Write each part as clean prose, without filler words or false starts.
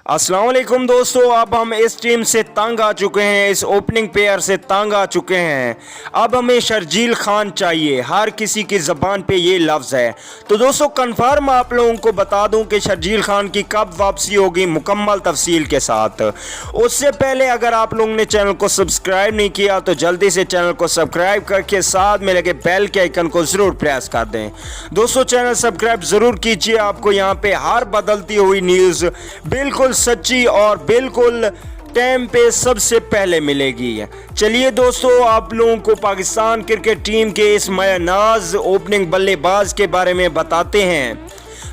अस्सलाम वालेकुम दोस्तों, अब हम इस टीम से तंग आ चुके हैं, इस ओपनिंग पेयर से तंग आ चुके हैं। अब हमें शर्जील खान चाहिए, हर किसी की ज़बान पे ये लफ्ज़ है। तो दोस्तों कंफर्म आप लोगों को बता दूं कि शर्जील खान की कब वापसी होगी मुकम्मल तफसील के साथ। उससे पहले अगर आप लोगों ने चैनल को सब्सक्राइब नहीं किया तो जल्दी से चैनल को सब्सक्राइब करके साथ में लगे बेल के आइकन को ज़रूर प्रेस कर दें। दोस्तों चैनल सब्सक्राइब ज़रूर कीजिए, आपको यहाँ पे हर बदलती हुई न्यूज़ बिल्कुल सच्ची और बिल्कुल टाइम पे सबसे पहले मिलेगी। चलिए दोस्तों आप लोगों को पाकिस्तान क्रिकेट टीम के इस मायानाज ओपनिंग बल्लेबाज के बारे में बताते हैं।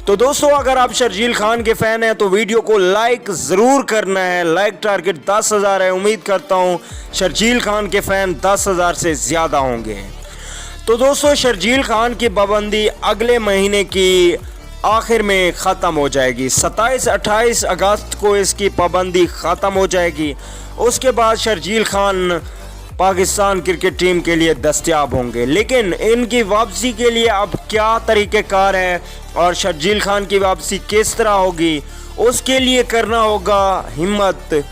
तो दोस्तों अगर आप शर्जील खान के फ़ैन हैं तो वीडियो को लाइक ज़रूर करना है। लाइक टारगेट 10,000 है, उम्मीद करता हूँ शर्जील खान के फ़ैन 10,000 से ज़्यादा होंगे। तो दोस्तों शर्जील खान की पाबंदी अगले महीने की आखिर में ख़त्म हो जाएगी। 27-28 अगस्त को इसकी पाबंदी ख़त्म हो जाएगी। उसके बाद शर्जील खान पाकिस्तान क्रिकेट टीम के लिए दस्तयाब होंगे। लेकिन इनकी वापसी के लिए अब क्या तरीक़ेकार है और शर्जील खान की वापसी किस तरह होगी, उसके लिए करना होगा हिम्मत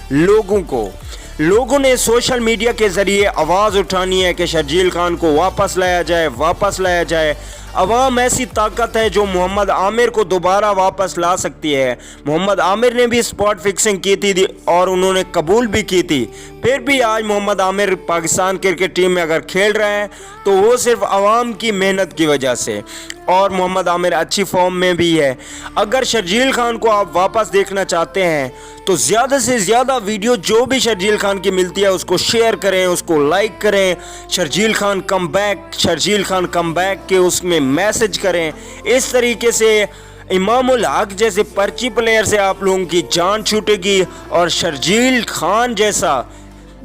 लोगों ने सोशल मीडिया के ज़रिए आवाज़ उठानी है कि शर्जील खान को वापस लाया जाए। अवाम ऐसी ताकत है जो मोहम्मद आमिर को दोबारा वापस ला सकती है। मोहम्मद आमिर ने भी स्पॉट फिक्सिंग की थी और उन्होंने कबूल भी की थी। फिर भी आज मोहम्मद आमिर पाकिस्तान क्रिकेट टीम में अगर खेल रहे हैं तो वो सिर्फ अवाम की मेहनत की वजह से, और मोहम्मद आमिर अच्छी फॉर्म में भी है। अगर शर्जील खान को आप वापस देखना चाहते हैं तो ज़्यादा से ज़्यादा वीडियो जो भी शर्जील खान की मिलती है उसको शेयर करें, उसको लाइक करें। शर्जील खान कम बैक के उसमें मैसेज करें। इस तरीके से इमामुल हक जैसे पर्ची प्लेयर से आप लोगों की जान छूटेगी और शर्जील खान जैसा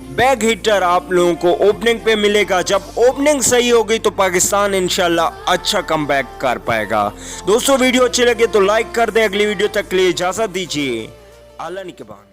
बैग हिटर आप लोगों को ओपनिंग पे मिलेगा। जब ओपनिंग सही होगी तो पाकिस्तान इंशाल्लाह अच्छा कमबैक कर पाएगा। दोस्तों वीडियो अच्छी लगे तो लाइक कर दें। अगली वीडियो तक के लिए इजाज़त दीजिए। अल्लाह निगहबान।